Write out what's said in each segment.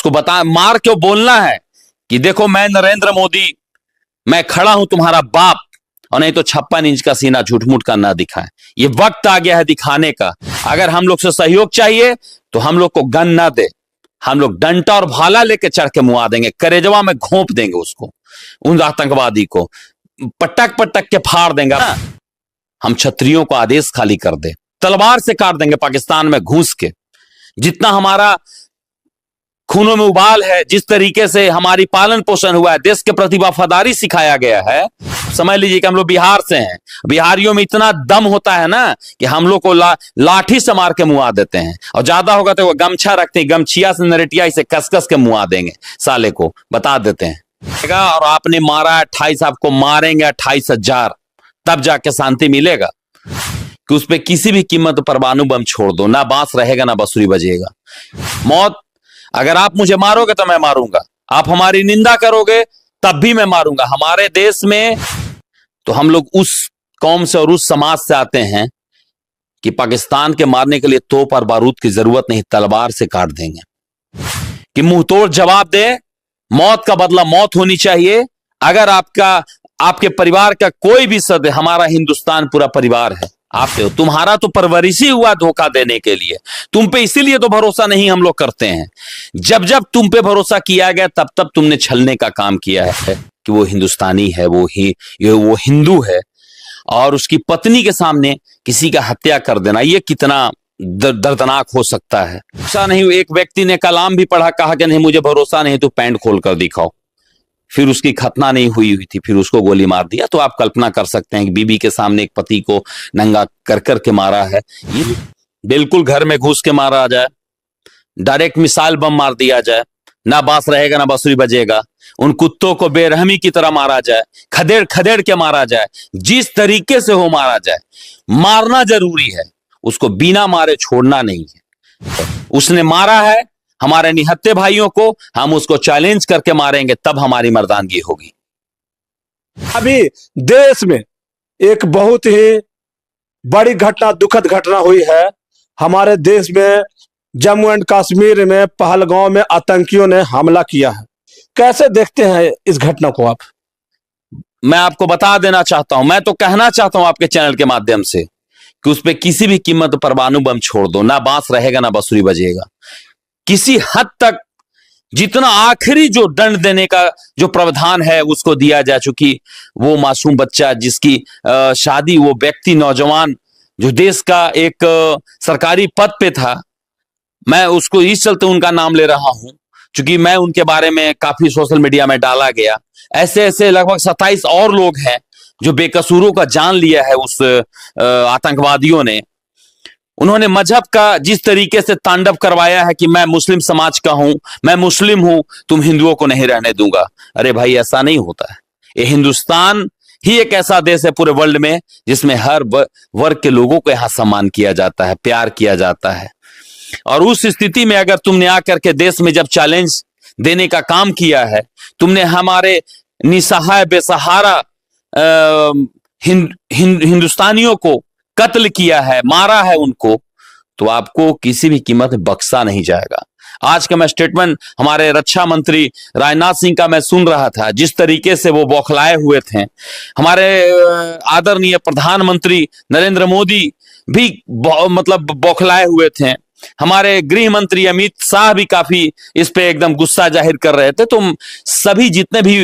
उसको बता, मार क्यों बोलना है कि देखो मैं नरेंद्र मोदी, मैं खड़ा हूं तुम्हारा बाप, और नहीं तो 56 इंच का सीना झूठ मूठ का ना दिखाए। ये वक्त आ गया है दिखाने का। अगर हम लोग से सहयोग चाहिए तो हम लोग को गन ना दे, हम लोग डंटा और भाला लेके चढ़ के मुआ देंगे, करेजवा में घोंप देंगे उसको, उन आतंकवादी को पटक पटक के फाड़ देंगे। हम क्षत्रियों को आदेश खाली कर दे, तलवार से काट देंगे पाकिस्तान में घुस के। जितना हमारा खूनों में उबाल है, जिस तरीके से हमारी पालन पोषण हुआ है, देश के प्रति वफादारी सिखाया गया है। समझ लीजिए कि हम लोग बिहार से हैं, बिहारियों में इतना दम होता है ना कि हम लोग को लाठी से मार के मुआ देते हैं, और ज्यादा होगा तो वो गमछा रखते हैं, गमछिया से नरेटिया से कस कस के मुआ देंगे, साले को बता देते हैं। और आपने मारा 28, आपको मारेंगे 28,000, तब जाके शांति मिलेगा। कि उस पर किसी भी कीमत परमाणु बम छोड़ दो, ना बांस रहेगा ना बांसुरी बजेगा। मौत, अगर आप मुझे मारोगे तो मैं मारूंगा, आप हमारी निंदा करोगे तब भी मैं मारूंगा। हमारे देश में तो हम लोग उस कौम से और उस समाज से आते हैं कि पाकिस्तान के मारने के लिए तोप और बारूद की जरूरत नहीं, तलवार से काट देंगे। कि मुंह तोड़ जवाब दे, मौत का बदला मौत होनी चाहिए। अगर आपके परिवार का कोई भी सदस्य, हमारा हिंदुस्तान पूरा परिवार है, आप तुम्हारा तो परवरिश ही हुआ धोखा देने के लिए, तुम पे इसीलिए तो भरोसा नहीं हम लोग करते हैं। जब जब तुम पे भरोसा किया गया तब तब तुमने छलने का काम किया है कि वो हिंदुस्तानी है, वो हिंदू है, और उसकी पत्नी के सामने किसी का हत्या कर देना, ये कितना दर्दनाक हो सकता है। ऐसा नहीं, एक व्यक्ति ने कलाम भी पढ़ा, कहा कि नहीं मुझे भरोसा नहीं तो पैंट खोल कर दिखाओ, फिर उसकी खतना नहीं हुई थी, फिर उसको गोली मार दिया। तो आप कल्पना कर सकते हैं कि बीबी के सामने एक पति को नंगा कर करके मारा है। ये बिल्कुल घर में घुस के मारा जाए, डायरेक्ट मिसाइल बम मार दिया जाए, ना बांस रहेगा ना बांसुरी बजेगा। उन कुत्तों को बेरहमी की तरह मारा जाए, खदेड़ खदेड़ के मारा जाए, जिस तरीके से हो मारा जाए। मारना जरूरी है, उसको बिना मारे छोड़ना नहीं है। उसने मारा है हमारे निहत्थे भाइयों को, हम उसको चैलेंज करके मारेंगे, तब हमारी मर्दानगी होगी। अभी देश में एक बहुत ही बड़ी घटना, दुखद घटना हुई है। हमारे देश में जम्मू एंड कश्मीर में पहलगांव में आतंकियों ने हमला किया है। कैसे देखते हैं इस घटना को आप? मैं आपको बता देना चाहता हूं, मैं तो कहना चाहता हूं आपके चैनल के माध्यम से कि उस पर किसी भी कीमत परमाणु बम छोड़ दो, ना बांस रहेगा ना बांसुरी बजेगा। किसी हद तक जितना आखिरी जो दंड देने का जो प्रावधान है उसको दिया जा, चुकी वो मासूम बच्चा जिसकी शादी, वो व्यक्ति नौजवान जो देश का एक सरकारी पद पे था, मैं उसको इस चलते उनका नाम ले रहा हूं क्योंकि मैं उनके बारे में काफी सोशल मीडिया में डाला गया। ऐसे ऐसे लगभग 27 और लोग हैं जो बेकसूरों का जान लिया है उस आतंकवादियों ने। उन्होंने मजहब का जिस तरीके से तांडव करवाया है कि मैं मुस्लिम समाज का हूं, मैं मुस्लिम हूं, तुम हिंदुओं को नहीं रहने दूंगा। अरे भाई, ऐसा नहीं होता है। ये हिंदुस्तान ही एक ऐसा देश है पूरे वर्ल्ड में जिसमें हर वर्ग के लोगों को यहां सम्मान किया जाता है, प्यार किया जाता है। और उस स्थिति में अगर तुमने आकर के देश में जब चैलेंज देने का काम किया है, तुमने हमारे निसहाय बेसहारा हिंदुस्तानियों को कत्ल किया है, मारा है उनको, तो आपको किसी भी कीमत में बख्शा नहीं जाएगा। आज का मैं स्टेटमेंट हमारे रक्षा मंत्री राजनाथ सिंह का मैं सुन रहा था, जिस तरीके से वो बौखलाए हुए थे। हमारे आदरणीय प्रधानमंत्री नरेंद्र मोदी भी मतलब बौखलाए हुए थे। हमारे गृह मंत्री अमित शाह भी काफी इस पे एकदम गुस्सा जाहिर कर रहे थे। तो सभी जितने भी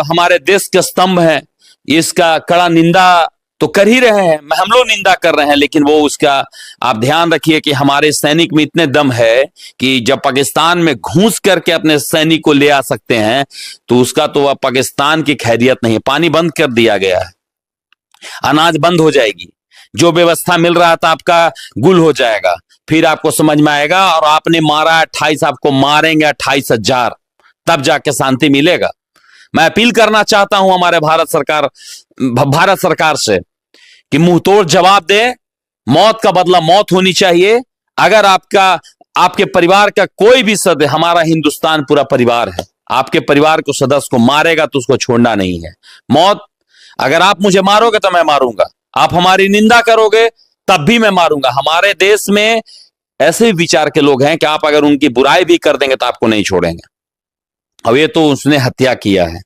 हमारे देश के स्तंभ हैं, इसका कड़ा निंदा तो कर ही रहे हैं, हम लोग निंदा कर रहे हैं, लेकिन वो उसका आप ध्यान रखिए कि हमारे सैनिक में इतने दम है कि जब पाकिस्तान में घुस करके अपने सैनिक को ले आ सकते हैं, तो उसका तो अब पाकिस्तान की खैरियत नहीं है। पानी बंद कर दिया गया है, अनाज बंद हो जाएगी, जो व्यवस्था मिल रहा था आपका गुल हो जाएगा, फिर आपको समझ में आएगा। और आपने मारा 28, आपको मारेंगे 28,000, तब जाके शांति मिलेगा। मैं अपील करना चाहता हूं हमारे भारत सरकार से कि मुंह तोड़ जवाब दे, मौत का बदला मौत होनी चाहिए। अगर आपके परिवार का कोई भी सदस्य, हमारा हिंदुस्तान पूरा परिवार है, आपके परिवार को सदस्य को मारेगा तो उसको छोड़ना नहीं है। मौत, अगर आप मुझे मारोगे तो मैं मारूंगा, आप हमारी निंदा करोगे तब भी मैं मारूंगा। हमारे देश में ऐसे भी विचार के लोग हैं कि आप अगर उनकी बुराई भी कर देंगे तो आपको नहीं छोड़ेंगे। अब ये तो उसने हत्या किया है।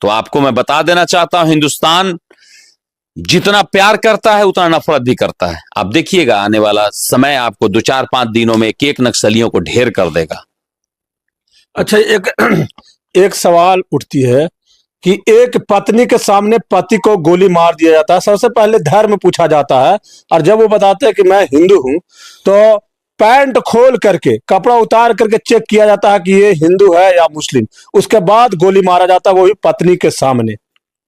तो आपको मैं बता देना चाहता हूं, हिंदुस्तान जितना प्यार करता है उतना नफरत भी करता है। आप देखिएगा आने वाला समय आपको 2-4-5 दिनों में एक एक नक्सलियों को ढेर कर देगा। अच्छा, एक सवाल उठती है कि एक पत्नी के सामने पति को गोली मार दिया जाता है। सबसे पहले धर्म पूछा जाता है, और जब वो बताते हैं कि मैं हिंदू हूं तो पैंट खोल करके, कपड़ा उतार करके चेक किया जाता है कि ये हिंदू है या मुस्लिम। उसके बाद गोली मारा जाता है, वो भी पत्नी के सामने।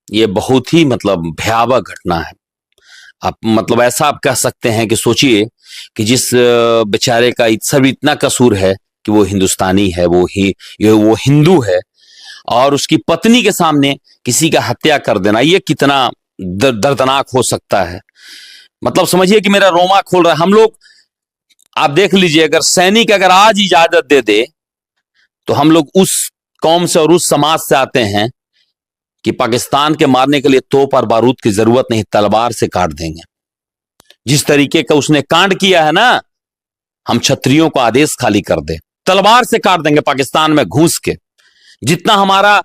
ये बहुत ही मतलब भयावह घटना है। आप मतलब ऐसा आप कह सकते हैं कि सोचिए कि जिस बेचारे का सब इतना कसूर है कि वो हिंदुस्तानी है, वो हिंदू है, और उसकी पत्नी के सामने किसी का हत्या कर देना, ये कितना दर्दनाक हो सकता है। मतलब समझिए कि मेरा रोमा खोल रहा है। हम लोग, आप देख लीजिए, अगर सैनिक अगर आज इजाजत दे दे तो हम लोग उस कौम से और उस समाज से आते हैं कि पाकिस्तान के मारने के लिए तोप और बारूद की जरूरत नहीं, तलवार से काट देंगे। जिस तरीके का उसने कांड किया है ना, हम क्षत्रियों को आदेश खाली कर दे, तलवार से काट देंगे पाकिस्तान में घुस के। जितना हमारा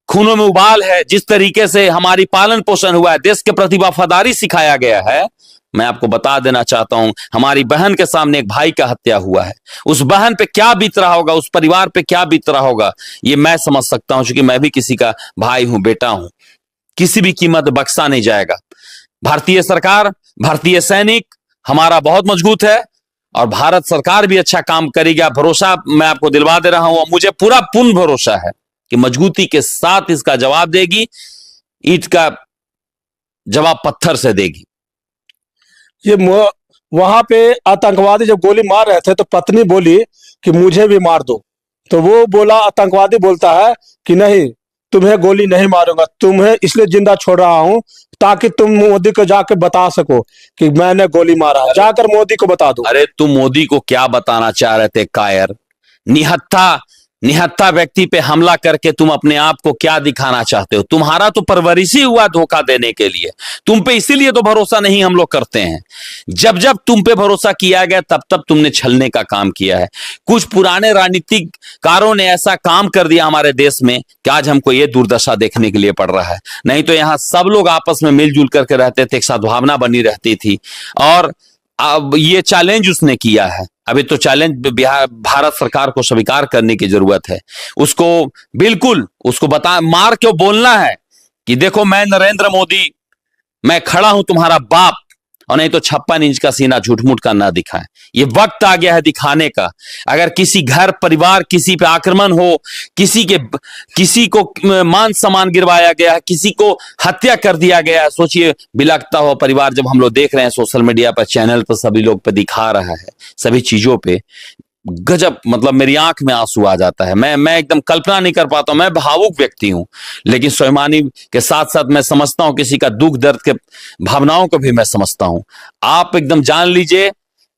खूनों में उबाल है, जिस तरीके से हमारी पालन पोषण हुआ है, देश के प्रति वफादारी सिखाया गया है, मैं आपको बता देना चाहता हूं, हमारी बहन के सामने एक भाई का हत्या हुआ है। उस बहन पे क्या बीत रहा होगा, उस परिवार पे क्या बीत रहा होगा, ये मैं समझ सकता हूं, क्योंकि मैं भी किसी का भाई हूं, बेटा हूं। किसी भी कीमत बख्शा नहीं जाएगा। भारतीय सरकार, भारतीय सैनिक हमारा बहुत मजबूत है, और भारत सरकार भी अच्छा काम करेगा, भरोसा मैं आपको दिलवा दे रहा हूं। मुझे पूरा पूर्ण भरोसा है कि मजबूती के साथ इसका जवाब देगी। ईंट का जवाब पत्थर से देगी। ये वहां पे आतंकवादी जब गोली मार रहे थे तो पत्नी बोली कि मुझे भी मार दो, तो वो बोला, आतंकवादी बोलता है कि नहीं, तुम्हें गोली नहीं मारूंगा, तुम्हें इसलिए जिंदा छोड़ रहा हूं ताकि तुम मोदी को जाके बता सको कि मैंने गोली मारा है। जाकर मोदी को बता दो। अरे तुम मोदी को क्या बताना चाह रहे थे कायर? निहत्था व्यक्ति पे हमला करके तुम अपने आप को क्या दिखाना चाहते हो? तुम्हारा तो परवरिश ही हुआ धोखा देने के लिए। तुम पे इसीलिए तो भरोसा नहीं हम लोग करते हैं। जब जब तुम पे भरोसा किया गया तब तब तुमने छलने का काम किया है। कुछ पुराने राजनीतिकारों ने ऐसा काम कर दिया हमारे देश में कि आज हमको ये दुर्दशा देखने के लिए पड़ रहा है। नहीं तो यहां सब लोग आपस में मिलजुल करके रहते थे, एक सद्भावना बनी रहती थी। और अब ये चैलेंज उसने किया है, अभी तो चैलेंज भारत सरकार को स्वीकार करने की जरूरत है। उसको बिल्कुल उसको मार क्यों बोलना है कि देखो मैं नरेंद्र मोदी, मैं खड़ा हूं तुम्हारा बाप, और नहीं तो 56 इंच का सीना झूठ मूठ का ना दिखाए। ये वक्त आ गया है दिखाने का। अगर किसी घर परिवार, किसी पे आक्रमण हो, किसी को मान सम्मान गिरवाया गया है, किसी को हत्या कर दिया गया है, सोचिए बिलखता हुआ परिवार जब हम लोग देख रहे हैं सोशल मीडिया पर, चैनल पर सभी लोग पे दिखा रहा है, सभी चीजों पे गजब, मतलब मेरी आंख में आंसू आ जाता है। मैं एकदम कल्पना नहीं कर पाता हूं। मैं भावुक व्यक्ति हूं, लेकिन स्वाभिमानी के साथ साथ मैं समझता हूं किसी का दुख दर्द के भावनाओं को भी मैं समझता हूं। आप एकदम जान लीजिए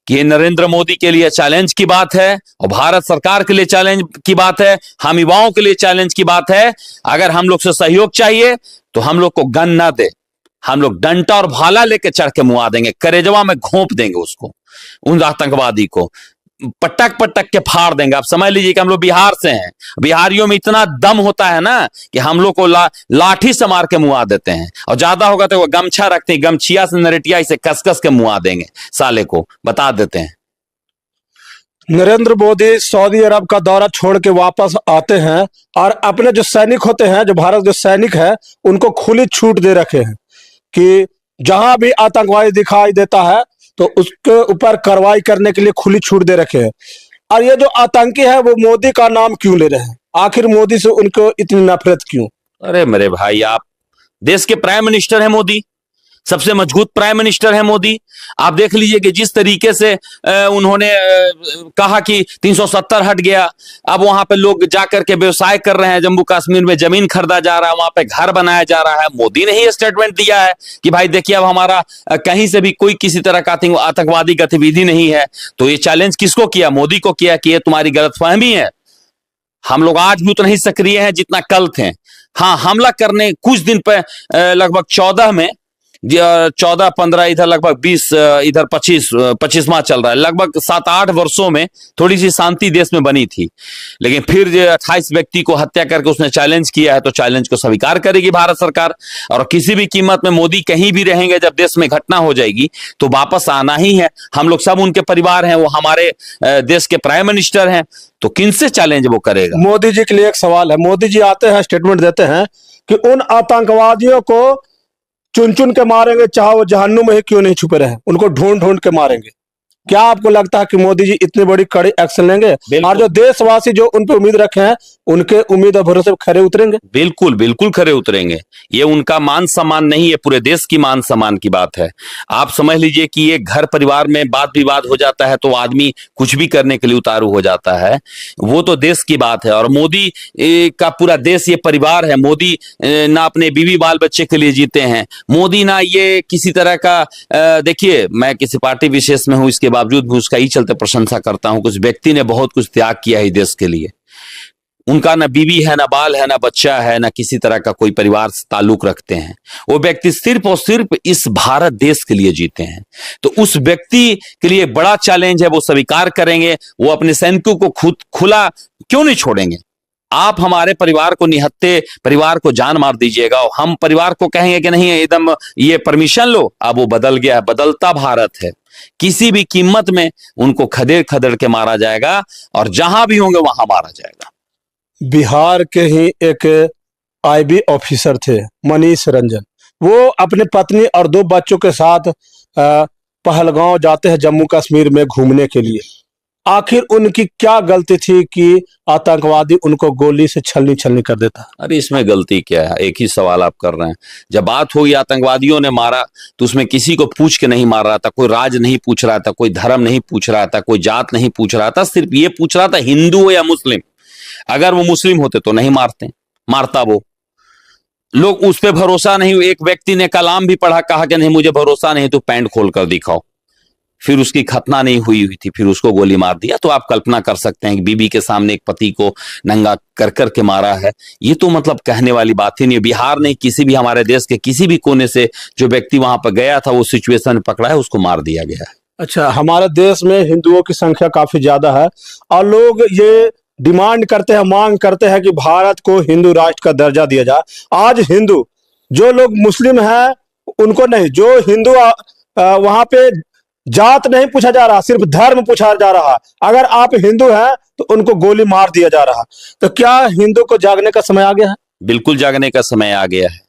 कि ये नरेंद्र मोदी के लिए चैलेंज की बात है, और भारत सरकार के लिए चैलेंज की बात है, हम युवाओं के लिए चैलेंज की बात है। अगर हम लोग से सहयोग चाहिए तो हम लोग को गन ना दे, हम लोग डंटा और भाला लेके चढ़ के मुआ देंगे, करेजवा में घोंप देंगे उसको, उन आतंकवादी को पटक पटक के फाड़ देंगे। आप समझ लीजिए कि हम लोग बिहार से हैं, बिहारियों में इतना दम होता है ना कि हम लोग को लाठी से मार के मुआ देते हैं, और ज्यादा होगा तो वो गमछा रखते हैं, गमछिया से नरेटिया इसे कस कस के मुआ देंगे, साले को बता देते हैं। नरेंद्र मोदी सऊदी अरब का दौरा छोड़ के वापस आते हैं, और अपने जो सैनिक होते हैं, जो भारत जो सैनिक है, उनको खुली छूट दे रखे हैं कि जहां भी आतंकवादी दिखाई देता है तो उसके ऊपर कार्रवाई करने के लिए खुली छूट दे रखे हैं। और ये जो आतंकी है वो मोदी का नाम क्यों ले रहे हैं? आखिर मोदी से उनको इतनी नफरत क्यों? अरे मेरे भाई, आप देश के प्राइम मिनिस्टर हैं मोदी, सबसे मजबूत प्राइम मिनिस्टर है मोदी। आप देख लीजिए कि जिस तरीके से उन्होंने कहा कि 370 हट गया, अब वहां पे लोग जाकर के व्यवसाय कर रहे हैं, जम्मू कश्मीर में जमीन खरीदा जा रहा है, वहां पे घर बनाया जा रहा है। मोदी ने ही स्टेटमेंट दिया है कि भाई देखिए अब हमारा कहीं से भी कोई किसी तरह का आतंकवादी गतिविधि नहीं है। तो ये चैलेंज किसको किया? मोदी को किया कि ये तुम्हारी गलतफहमी है। हम लोग आज भी उतना ही सक्रिय हैं जितना कल थे। हाँ, हमला करने कुछ दिन पर लगभग 14 में 14-15 इधर लगभग 20 इधर 25वां चल रहा है। लगभग 7-8 वर्षों में थोड़ी सी शांति देश में बनी थी, लेकिन फिर जो 28 व्यक्ति को हत्या करके उसने चैलेंज किया है, तो चैलेंज को स्वीकार करेगी भारत सरकार। और किसी भी कीमत में मोदी कहीं भी रहेंगे, जब देश में घटना हो जाएगी तो वापस आना ही है। हम लोग सब उनके परिवार हैं, वो हमारे देश के प्राइम मिनिस्टर हैं, तो किनसे चैलेंज वो करेगा? मोदी जी के लिए एक सवाल है। मोदी जी आते हैं, स्टेटमेंट देते हैं कि उन आतंकवादियों को चुन चुन के मारेंगे, चाहे वो जहन्नुम में ही क्यों नहीं छुपे रहे, उनको ढूंढ ढूंढ के मारेंगे। क्या आपको लगता है कि मोदी जी इतनी बड़ी कड़ी एक्शन लेंगे और जो देशवासी जो उन पर उम्मीद रखे हैं, उनके उम्मीद और भरोसे पर खरे उतरेंगे? बिल्कुल बिल्कुल खरे उतरेंगे। ये उनका मान सम्मान नहीं है, पूरे देश की मान सम्मान की बात है। आप समझ लीजिए कि ये घर परिवार में बात विवाद हो जाता है तो आदमी कुछ भी करने के लिए उतारू हो जाता है, वो तो देश की बात है। और मोदी का पूरा देश ये परिवार है। मोदी ना अपने बीवी बाल बच्चे के लिए जीते हैं, मोदी ना ये किसी तरह का देखिए, मैं किसी पार्टी विशेष में हूं, इसके बावजूद भी उसका ही चलते प्रशंसा करता हूं। कुछ व्यक्ति ने बहुत कुछ त्याग किया है देश के लिए। उनका ना बीवी है, ना बाल है, ना बच्चा है, ना किसी तरह का कोई परिवार से ताल्लुक रखते हैं। वो व्यक्ति सिर्फ और सिर्फ इस भारत देश के लिए जीते हैं। तो उस व्यक्ति के लिए बड़ा चैलेंज है, वो स्वीकार करेंगे। वो अपने सैनिकों को खुद खुला क्यों नहीं छोड़ेंगे? आप हमारे परिवार को निहत्ते परिवार को जान मार दीजिएगा, और हम परिवार को कहेंगे कि नहीं एकदम ये परमिशन लो। अब वो बदल गया है, बदलता भारत है। किसी भी कीमत में उनको खदेड़ खदेड़ के मारा जाएगा, और जहां भी होंगे वहां मारा जाएगा। बिहार के ही एक आईबी ऑफिसर थे, मनीष रंजन। वो अपने पत्नी और 2 बच्चों के साथ पहलगांव जाते हैं जम्मू कश्मीर में घूमने के लिए। आखिर उनकी क्या गलती थी कि आतंकवादी उनको गोली से छलनी छलनी कर देता? अरे इसमें गलती क्या है? एक ही सवाल आप कर रहे हैं। जब बात हुई आतंकवादियों ने मारा, तो उसमें किसी को पूछ के नहीं मार रहा था, कोई राज नहीं पूछ रहा था, कोई धर्म नहीं पूछ रहा था, कोई जात नहीं पूछ रहा था, सिर्फ ये पूछ रहा था हिंदू हो या मुस्लिम। अगर वो मुस्लिम होते तो नहीं मारता वो। लोग उस पर भरोसा नहीं। एक व्यक्ति ने कलाम भी पढ़ा, कहा कि नहीं मुझे भरोसा नहीं तो पैंट खोल कर दिखाओ। फिर उसकी खतना नहीं हुई थी, फिर उसको गोली मार दिया। तो आप कल्पना कर सकते हैं कि बीबी के सामने एक पति को नंगा कर करके मारा है। ये तो मतलब कहने वाली बात ही नहीं। बिहार नहीं, किसी भी हमारे देश के किसी भी कोने से जो व्यक्ति वहां पर गया था, वो सिचुएशन पकड़ा है, उसको मार दिया गया है। अच्छा, हमारे देश में हिंदुओं की संख्या काफी ज्यादा है और लोग ये डिमांड करते हैं, मांग करते हैं कि भारत को हिंदू राष्ट्र का दर्जा दिया जाए। आज हिंदू जो लोग मुस्लिम हैं उनको नहीं, जो हिंदू वहां पे जात नहीं पूछा जा रहा, सिर्फ धर्म पूछा जा रहा। अगर आप हिंदू हैं तो उनको गोली मार दिया जा रहा। तो क्या हिंदू को जागने का समय आ गया है? बिल्कुल जागने का समय आ गया है।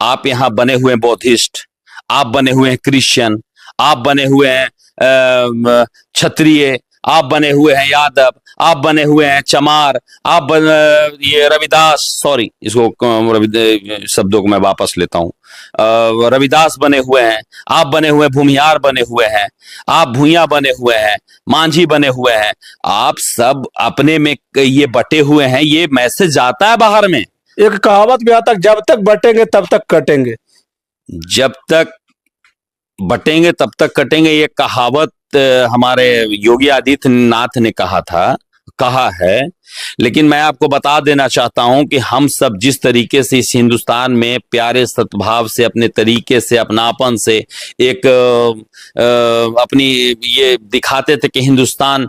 आप यहाँ बने हुए बौद्धिस्ट, आप बने हुए हैं क्रिश्चियन, आप बने हुए हैं क्षत्रिय, आप बने हुए हैं यादव, आप बने हुए हैं चमार, आप ये रविदास, सॉरी इसको शब्दों को मैं वापस लेता हूं, रविदास बने हुए हैं, आप बने हुए भूमिहार बने हुए हैं, आप भूइया बने हुए हैं, मांझी बने हुए हैं। आप सब अपने में ये बटे हुए हैं। ये मैसेज जाता है बाहर में। एक कहावत भी आता है, जब तक बटेंगे तब तक कटेंगे। जब तक बटेंगे तब तक कटेंगे, ये कहावत हमारे योगी आदित्यनाथ ने कहा है। लेकिन मैं आपको बता देना चाहता हूं कि हम सब जिस तरीके से इस हिंदुस्तान में प्यारे सद्भाव से, अपने तरीके से, अपनापन से एक अपनी ये दिखाते थे कि हिंदुस्तान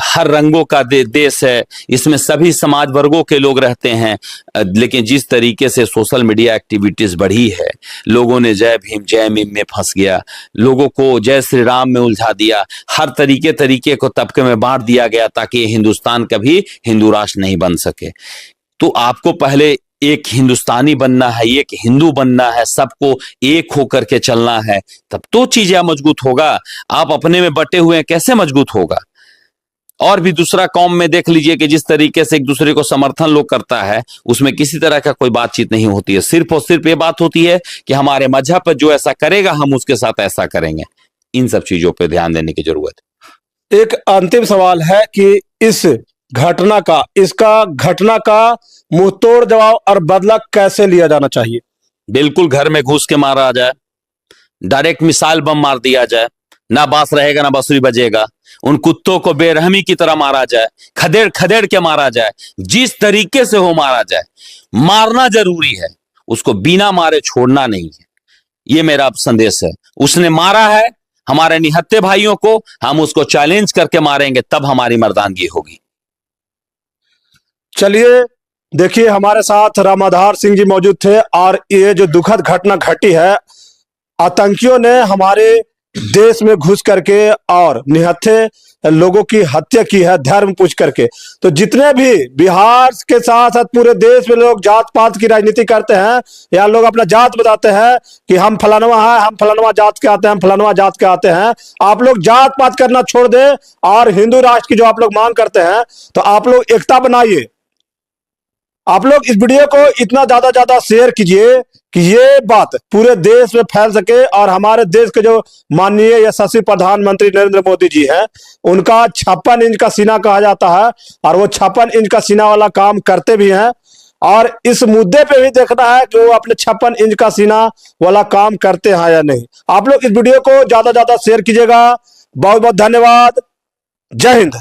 हर रंगों का देश है, इसमें सभी समाज वर्गों के लोग रहते हैं। लेकिन जिस तरीके से सोशल मीडिया एक्टिविटीज बढ़ी है, लोगों ने जय भीम जय मीम में फंस गया, लोगों को जय श्री राम में उलझा दिया, हर तरीके को तबके में बांट दिया गया ताकि हिंदुस्तान कभी हिंदू राष्ट्र नहीं बन सके। तो आपको पहले एक हिंदुस्तानी बनना है, एक हिंदू बनना है, सबको एक होकर के चलना है, तब तो चीजें मजबूत होगा। आप अपने में बटे हुए हैं, कैसे मजबूत होगा? और भी दूसरा कौम में देख लीजिए कि जिस तरीके से एक दूसरे को समर्थन लोग करता है, उसमें किसी तरह का कोई बातचीत नहीं होती है। सिर्फ और सिर्फ ये बात होती है कि हमारे मजहब पर जो ऐसा करेगा हम उसके साथ ऐसा करेंगे। इन सब चीजों पर ध्यान देने की जरूरत है। एक अंतिम सवाल है कि इस घटना का मुंह तोड़ जवाब और बदला कैसे लिया जाना चाहिए? बिल्कुल घर में घुस के मारा जाए, डायरेक्ट मिसाइल बम मार दिया जाए, ना बांस रहेगा ना बांसुरी बजेगा। उन कुत्तों को बेरहमी की तरह मारा जाए, खदेड़ खदेड़ के मारा जाए, जिस तरीके से हो मारा जाए। मारना जरूरी है, उसको बिना मारे छोड़ना नहीं है। ये मेरा संदेश है। उसने मारा है हमारे निहत्थे भाइयों को, हम उसको चैलेंज करके मारेंगे, तब हमारी मर्दानगी होगी। चलिए देखिए, हमारे साथ रामाधार सिंह जी मौजूद थे और ये जो दुखद घटना घटी है, आतंकियों ने हमारे देश में घुस करके और निहत्थे लोगों की हत्या की है धर्म पूछ करके। तो जितने भी बिहार के साथ साथ पूरे देश में लोग जात पात की राजनीति करते हैं या लोग अपना जात बताते हैं कि हम फलानवा है, हम फलानवा जात के आते हैं, हम फलानवा जात के आते हैं, आप लोग जात पात करना छोड़ दें और हिंदू राष्ट्र की जो आप लोग मांग करते हैं, तो आप लोग एकता बनाइए। आप लोग इस वीडियो को इतना ज्यादा शेयर कीजिए कि ये बात पूरे देश में फैल सके और हमारे देश के जो माननीय यशस्वी प्रधानमंत्री नरेंद्र मोदी जी हैं, उनका 56 इंच का सीना कहा जाता है और वो 56 इंच का सीना वाला काम करते भी हैं। और इस मुद्दे पे भी देखना है कि वो अपने 56 इंच का सीना वाला काम करते हैं या नहीं। आप लोग इस वीडियो को ज्यादा शेयर कीजिएगा। बहुत बहुत धन्यवाद। जय हिंद।